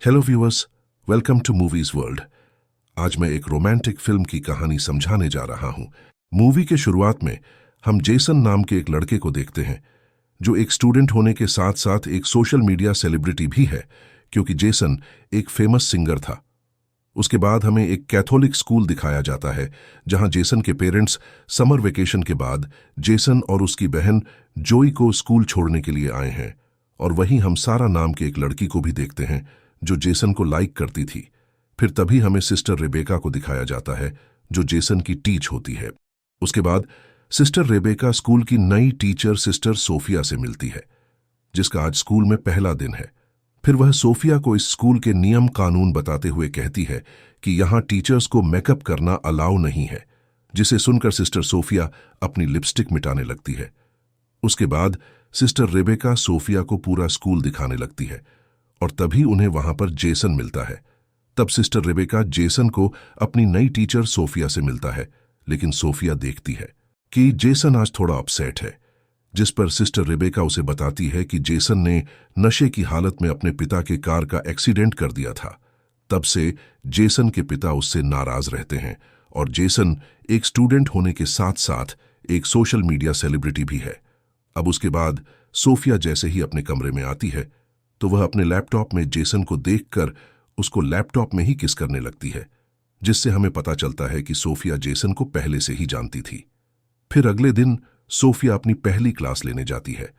Hello viewers, welcome to movies world. आज मैं एक रोमांटिक फिल्म की कहानी समझाने जा रहा हूं। मूवी के शुरुआत में हम जेसन नाम के एक लड़के को देखते हैं जो एक स्टूडेंट होने के साथ साथ एक सोशल मीडिया सेलिब्रिटी भी है, क्योंकि जेसन एक फेमस सिंगर था। उसके बाद हमें एक कैथोलिक स्कूल दिखाया जाता है जहां जेसन के पेरेंट्स समर वेकेशन के बाद जेसन और उसकी बहन जोई को स्कूल छोड़ने के लिए आए हैं। और वहीं हम सारा नाम के एक लड़की को भी देखते हैं जो जेसन को लाइक करती थी। फिर तभी हमें सिस्टर रेबेका को दिखाया जाता है जो जेसन की टीच होती है। उसके बाद सिस्टर रेबेका स्कूल की नई टीचर सिस्टर सोफिया से मिलती है, जिसका आज स्कूल में पहला दिन है। फिर वह सोफिया को इस स्कूल के नियम कानून बताते हुए कहती है कि यहाँ टीचर्स को मेकअप करना अलाउ नहीं है, जिसे सुनकर सिस्टर सोफिया अपनी लिपस्टिक मिटाने लगती है। उसके बाद सिस्टर रेबेका सोफिया को पूरा स्कूल दिखाने लगती है और तभी उन्हें वहां पर जेसन मिलता है। तब सिस्टर रेबेका जेसन को अपनी नई टीचर सोफिया से मिलता है, लेकिन सोफिया देखती है कि जेसन आज थोड़ा अपसेट है, जिस पर सिस्टर रेबेका उसे बताती है कि जेसन ने नशे की हालत में अपने पिता के कार का एक्सीडेंट कर दिया था। तब से जेसन के पिता उससे नाराज रहते हैं और जेसन एक स्टूडेंट होने के साथ साथ एक सोशल मीडिया सेलिब्रिटी भी है। अब उसके बाद सोफिया जैसे ही अपने कमरे में आती है तो वह अपने लैपटॉप में जेसन को देखकर उसको लैपटॉप में ही किस करने लगती है, जिससे हमें पता चलता है कि सोफिया जेसन को पहले से ही जानती थी। फिर अगले दिन सोफिया अपनी पहली क्लास लेने जाती है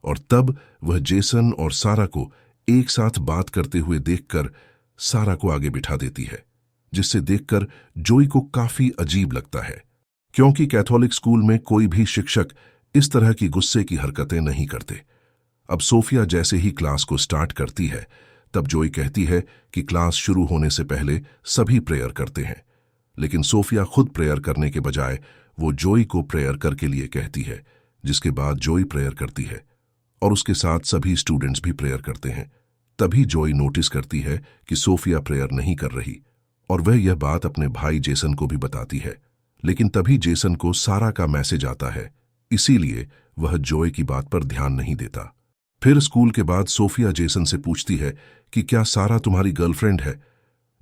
और तब वह जेसन और सारा को एक साथ बात करते हुए देखकर सारा को आगे बिठा देती है, जिससे देखकर जोई को काफी अजीब लगता है, क्योंकि कैथोलिक स्कूल में कोई भी शिक्षक इस तरह की गुस्से की हरकतें नहीं करते। अब सोफिया जैसे ही क्लास को स्टार्ट करती है तब जोई कहती है कि क्लास शुरू होने से पहले सभी प्रेयर करते हैं, लेकिन सोफिया खुद प्रेयर करने के बजाय वो जोई को प्रेयर करके लिए कहती है, जिसके बाद जोई प्रेयर करती है और उसके साथ सभी स्टूडेंट्स भी प्रेयर करते हैं। तभी जोई नोटिस करती है कि सोफिया प्रेयर नहीं कर रही और वह यह बात अपने भाई जेसन को भी बताती है, लेकिन तभी जेसन को सारा का मैसेज आता है, इसीलिए वह जोई की बात पर ध्यान नहीं देता। फिर स्कूल के बाद सोफिया जेसन से पूछती है कि क्या सारा तुम्हारी गर्लफ्रेंड है,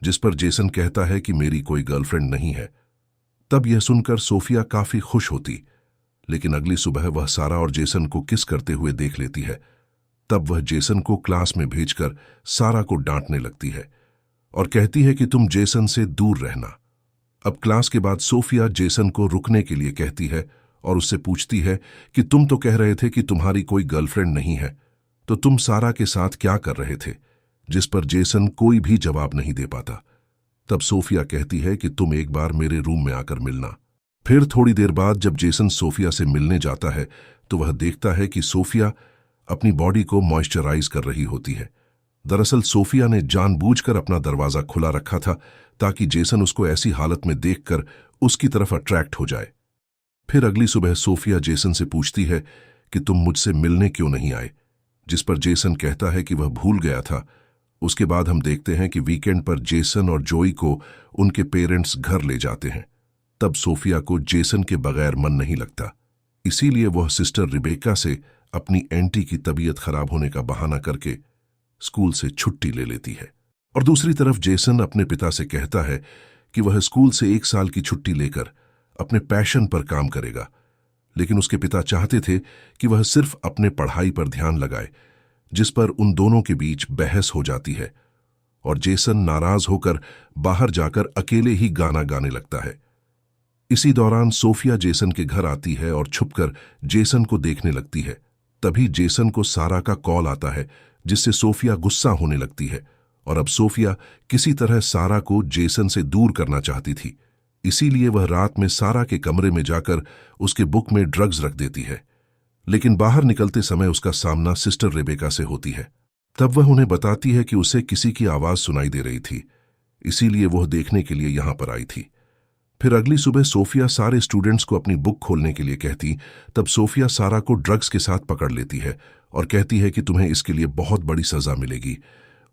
जिस पर जेसन कहता है कि मेरी कोई गर्लफ्रेंड नहीं है। तब यह सुनकर सोफिया काफी खुश होती, लेकिन अगली सुबह वह सारा और जेसन को किस करते हुए देख लेती है। तब वह जेसन को क्लास में भेजकर सारा को डांटने लगती है और कहती है कि तुम जेसन से दूर रहना। अब क्लास के बाद सोफिया जेसन को रुकने के लिए कहती है और उससे पूछती है कि तुम तो कह रहे थे कि तुम्हारी कोई गर्लफ्रेंड नहीं है, तो तुम सारा के साथ क्या कर रहे थे, जिस पर जेसन कोई भी जवाब नहीं दे पाता। तब सोफिया कहती है कि तुम एक बार मेरे रूम में आकर मिलना। फिर थोड़ी देर बाद जब जेसन सोफिया से मिलने जाता है तो वह देखता है कि सोफिया अपनी बॉडी को मॉइस्चराइज कर रही होती है। दरअसल सोफिया ने जानबूझकर अपना दरवाजा खुला रखा था ताकि जेसन उसको ऐसी हालत में देखकर उसकी तरफ अट्रैक्ट हो जाए। फिर अगली सुबह सोफिया जेसन से पूछती है कि तुम मुझसे मिलने क्यों नहीं आए, जिस पर जेसन कहता है कि वह भूल गया था। उसके बाद हम देखते हैं कि वीकेंड पर जेसन और जोई को उनके पेरेंट्स घर ले जाते हैं। तब सोफिया को जेसन के बगैर मन नहीं लगता, इसीलिए वह सिस्टर रिबेका से अपनी एंटी की तबीयत खराब होने का बहाना करके स्कूल से छुट्टी ले लेती है। और दूसरी तरफ जेसन अपने पिता से कहता है कि वह स्कूल से 1 साल की छुट्टी लेकर अपने पैशन पर काम करेगा, लेकिन उसके पिता चाहते थे कि वह सिर्फ अपने पढ़ाई पर ध्यान लगाए, जिस पर उन दोनों के बीच बहस हो जाती है और जेसन नाराज होकर बाहर जाकर अकेले ही गाना गाने लगता है। इसी दौरान सोफिया जेसन के घर आती है और छुपकर जेसन को देखने लगती है। तभी जेसन को सारा का कॉल आता है, जिससे सोफिया गुस्सा होने लगती है और अब सोफिया किसी तरह सारा को जेसन से दूर करना चाहती थी, इसीलिए वह रात में सारा के कमरे में जाकर उसके बुक में ड्रग्स रख देती है। लेकिन बाहर निकलते समय उसका सामना सिस्टर रेबेका से होती है। तब वह उन्हें बताती है कि उसे किसी की आवाज सुनाई दे रही थी, इसीलिए वह देखने के लिए यहां पर आई थी। फिर अगली सुबह सोफिया सारे स्टूडेंट्स को अपनी बुक खोलने के लिए कहती, तब सोफिया सारा को ड्रग्स के साथ पकड़ लेती है और कहती है कि तुम्हें इसके लिए बहुत बड़ी सजा मिलेगी।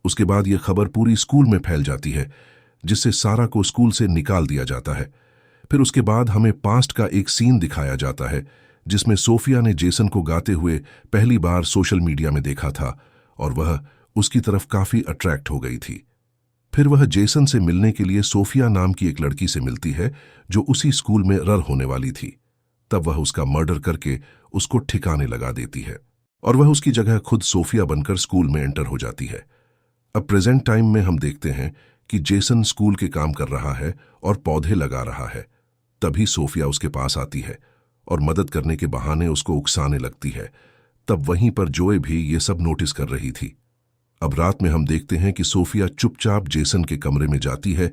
उसके बाद यह खबर पूरी स्कूल में फैल जाती है, जिससे सारा को स्कूल से निकाल दिया जाता है। फिर उसके बाद हमें पास्ट का एक सीन दिखाया जाता है, जिसमें सोफिया ने जेसन को गाते हुए पहली बार सोशल मीडिया में देखा था और वह उसकी तरफ काफी अट्रैक्ट हो गई थी। फिर वह जेसन से मिलने के लिए सोफिया नाम की एक लड़की से मिलती है जो उसी स्कूल में रर होने वाली थी। तब वह उसका मर्डर करके उसको ठिकाने लगा देती है और वह उसकी जगह खुद सोफिया बनकर स्कूल में एंटर हो जाती है। अब प्रेजेंट टाइम में हम देखते हैं कि जेसन स्कूल के काम कर रहा है और पौधे लगा रहा है। तभी सोफिया उसके पास आती है और मदद करने के बहाने उसको उकसाने लगती है। तब वहीं पर जोए भी ये सब नोटिस कर रही थी। अब रात में हम देखते हैं कि सोफिया चुपचाप जेसन के कमरे में जाती है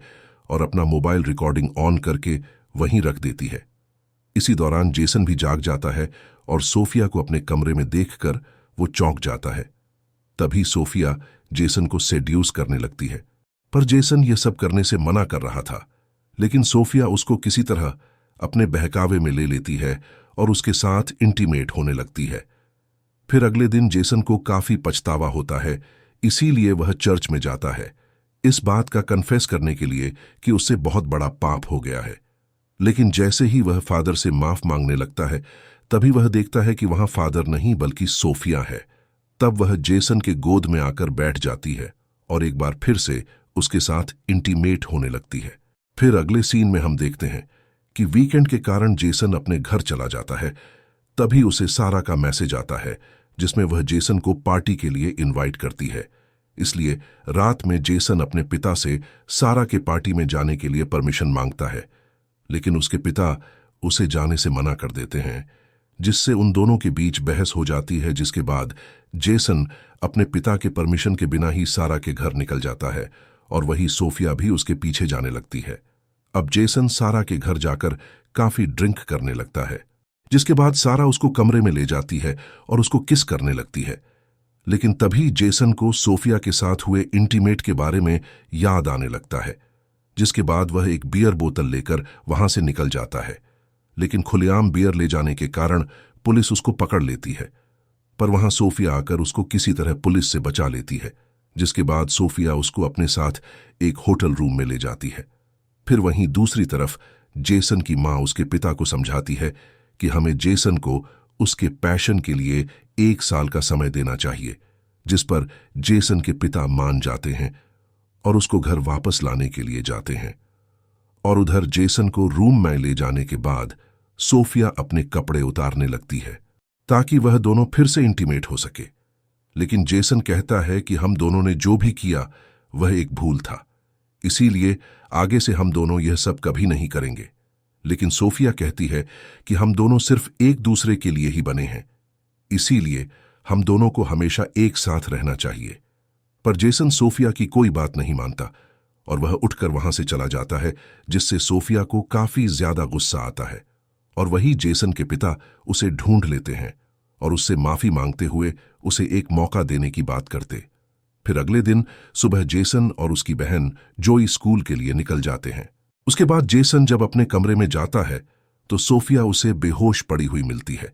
और अपना मोबाइल रिकॉर्डिंग ऑन करके वहीं रख देती है। इसी दौरान जेसन भी जाग जाता है और सोफिया को अपने कमरे में देखकर वो चौंक जाता है। तभी सोफिया जेसन को सेड्यूस करने लगती है, पर जेसन ये सब करने से मना कर रहा था। लेकिन सोफिया उसको किसी तरह अपने बहकावे में ले लेती है और उसके साथ इंटीमेट होने लगती है। फिर अगले दिन जेसन को काफी पछतावा होता है, इसीलिए वह चर्च में जाता है इस बात का कन्फेस करने के लिए कि उससे बहुत बड़ा पाप हो गया है। लेकिन जैसे ही वह फादर से माफ मांगने लगता है, तभी वह देखता है कि वहां फादर नहीं बल्कि सोफिया है। तब वह जेसन के गोद में आकर बैठ जाती है और एक बार फिर से उसके साथ इंटीमेट होने लगती है। फिर अगले सीन में हम देखते हैं कि वीकेंड के कारण जेसन अपने घर चला जाता है। तभी उसे सारा का मैसेज आता है जिसमें वह जेसन को पार्टी के लिए इनवाइट करती है। इसलिए रात में जेसन अपने पिता से सारा के पार्टी में जाने के लिए परमिशन मांगता है, लेकिन उसके पिता उसे जाने से मना कर देते हैं, जिससे उन दोनों के बीच बहस हो जाती है। जिसके बाद जेसन अपने पिता के परमिशन के बिना ही सारा के घर निकल जाता है और वही सोफिया भी उसके पीछे जाने लगती है। अब जेसन सारा के घर जाकर काफी ड्रिंक करने लगता है, जिसके बाद सारा उसको कमरे में ले जाती है और उसको किस करने लगती है। लेकिन तभी जेसन को सोफिया के साथ हुए इंटीमेट के बारे में याद आने लगता है, जिसके बाद वह एक बियर बोतल लेकर वहां से निकल जाता है। लेकिन खुलेआम बियर ले जाने के कारण पुलिस उसको पकड़ लेती है, पर वहां सोफिया आकर उसको किसी तरह पुलिस से बचा लेती है। जिसके बाद सोफिया उसको अपने साथ एक होटल रूम में ले जाती है। फिर वहीं दूसरी तरफ जेसन की मां उसके पिता को समझाती है कि हमें जेसन को उसके पैशन के लिए 1 साल का समय देना चाहिए, जिस पर जेसन के पिता मान जाते हैं और उसको घर वापस लाने के लिए जाते हैं। और उधर जेसन को रूम में ले जाने के बाद सोफिया अपने कपड़े उतारने लगती है ताकि वह दोनों फिर से इंटीमेट हो सके। लेकिन जेसन कहता है कि हम दोनों ने जो भी किया वह एक भूल था, इसीलिए आगे से हम दोनों यह सब कभी नहीं करेंगे। लेकिन सोफिया कहती है कि हम दोनों सिर्फ एक दूसरे के लिए ही बने हैं, इसीलिए हम दोनों को हमेशा एक साथ रहना चाहिए। पर जेसन सोफिया की कोई बात नहीं मानता और वह उठकर वहां से चला जाता है, जिससे सोफिया को काफी ज्यादा गुस्सा आता है। और वही जेसन के पिता उसे ढूंढ लेते हैं और उससे माफी मांगते हुए उसे एक मौका देने की बात करते। फिर अगले दिन सुबह जेसन और उसकी बहन जोई स्कूल के लिए निकल जाते हैं। उसके बाद जेसन जब अपने कमरे में जाता है तो सोफिया उसे बेहोश पड़ी हुई मिलती है,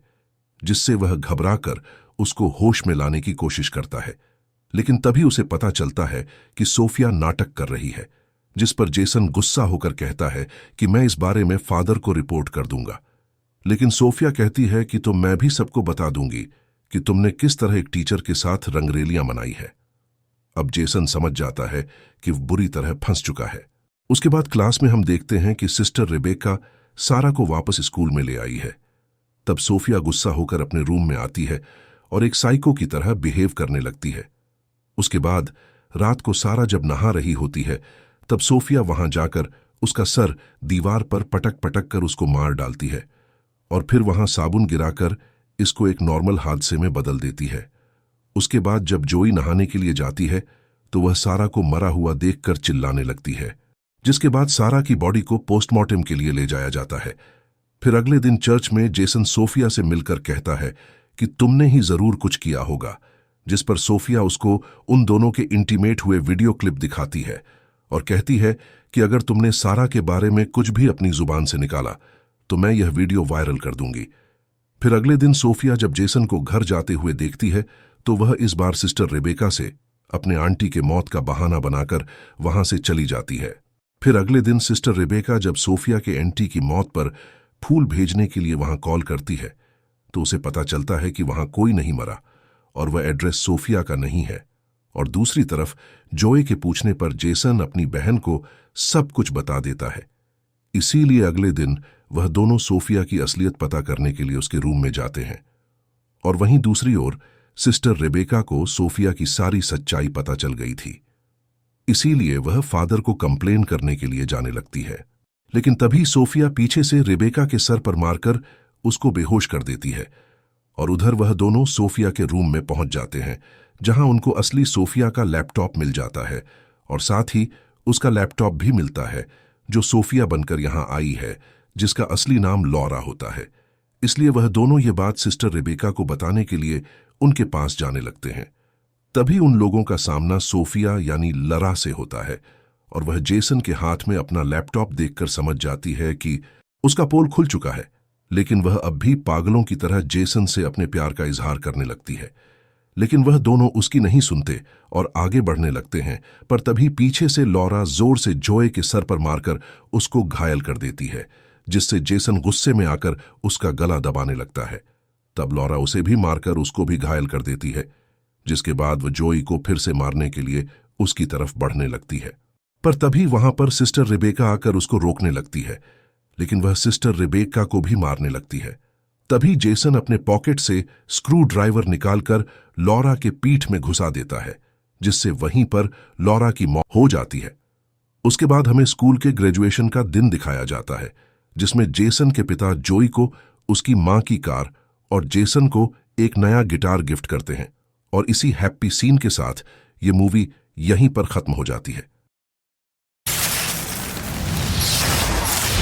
जिससे वह घबराकर उसको होश में लाने की कोशिश करता है। लेकिन तभी उसे पता चलता है कि सोफिया नाटक कर रही है, जिस पर जेसन गुस्सा होकर कहता है कि मैं इस बारे में फादर को रिपोर्ट कर दूंगा। लेकिन सोफिया कहती है कि तो मैं भी सबको बता दूंगी कि तुमने किस तरह एक टीचर के साथ रंगरेलियां मनाई है। अब जेसन समझ जाता है कि वो बुरी तरह फंस चुका है। उसके बाद क्लास में हम देखते हैं कि सिस्टर रेबेका सारा को वापस स्कूल में ले आई है। तब सोफिया गुस्सा होकर अपने रूम में आती है और एक साइको की तरह बिहेव करने लगती है। उसके बाद रात को सारा जब नहा रही होती है, तब सोफिया वहां जाकर उसका सर दीवार पर पटक पटक कर उसको मार डालती है और फिर वहां साबुन गिराकर इसको एक नॉर्मल हादसे में बदल देती है। उसके बाद जब जोई नहाने के लिए जाती है तो वह सारा को मरा हुआ देखकर चिल्लाने लगती है, जिसके बाद सारा की बॉडी को पोस्टमार्टम के लिए ले जाया जाता है। फिर अगले दिन चर्च में जेसन सोफिया से मिलकर कहता है कि तुमने ही जरूर कुछ किया होगा, जिस पर सोफिया उसको उन दोनों के इंटीमेट हुए वीडियो क्लिप दिखाती है और कहती है कि अगर तुमने सारा के बारे में कुछ भी अपनी जुबान से निकाला तो मैं यह वीडियो वायरल कर दूंगी। फिर अगले दिन सोफिया जब जेसन को घर जाते हुए देखती है तो वह इस बार सिस्टर रेबेका से अपने आंटी के मौत का बहाना बनाकर वहां से चली जाती है। फिर अगले दिन सिस्टर रेबेका जब सोफिया के आंटी की मौत पर फूल भेजने के लिए वहां कॉल करती है तो उसे पता चलता है कि वहां कोई नहीं मरा और वह एड्रेस सोफिया का नहीं है और दूसरी तरफ जोए के पूछने पर जेसन अपनी बहन को सब कुछ बता देता है। इसीलिए अगले दिन वह दोनों सोफिया की असलियत पता करने के लिए उसके रूम में जाते हैं। और वहीं दूसरी ओर सिस्टर रेबेका को सोफिया की सारी सच्चाई पता चल गई थी। इसीलिए वह फादर को कंप्लेन करने के लिए जाने लगती है। लेकिन तभी सोफिया पीछे से रेबेका के सर पर मारकर उसको बेहोश कर देती है और उधर वह दोनों सोफिया के रूम में पहुंच जाते हैं, जहां उनको असली सोफिया का लैपटॉप मिल जाता है और साथ ही उसका लैपटॉप भी मिलता है जो सोफिया बनकर यहां आई है, जिसका असली नाम लॉरा होता है। इसलिए वह दोनों ये बात सिस्टर रेबेका को बताने के लिए उनके पास जाने लगते हैं। तभी उन लोगों का सामना सोफिया यानी लरा से होता है और वह जेसन के हाथ में अपना लैपटॉप देखकर समझ जाती है कि उसका पोल खुल चुका है। लेकिन वह अब भी पागलों की तरह जेसन से अपने प्यार का इजहार करने लगती है। लेकिन वह दोनों उसकी नहीं सुनते और आगे बढ़ने लगते हैं। पर तभी पीछे से लॉरा जोर से जोए के सर पर मारकर उसको घायल कर देती है, जिससे जेसन गुस्से में आकर उसका गला दबाने लगता है। तब लॉरा उसे भी मारकर उसको भी घायल कर देती है, जिसके बाद वह जोई को फिर से मारने के लिए उसकी तरफ बढ़ने लगती है। पर तभी वहां पर सिस्टर रेबेका आकर उसको रोकने लगती है, लेकिन वह सिस्टर रेबेका को भी मारने लगती है। तभी जेसन अपने पॉकेट से स्क्रू ड्राइवर निकालकर लॉरा के पीठ में घुसा देता है, जिससे वहीं पर लॉरा की मौत हो जाती है। उसके बाद हमें स्कूल के ग्रेजुएशन का दिन दिखाया जाता है, जिसमें जेसन के पिता जोई को उसकी मां की कार और जेसन को एक नया गिटार गिफ्ट करते हैं। और इसी हैप्पी सीन के साथ ये मूवी यहीं पर खत्म हो जाती है।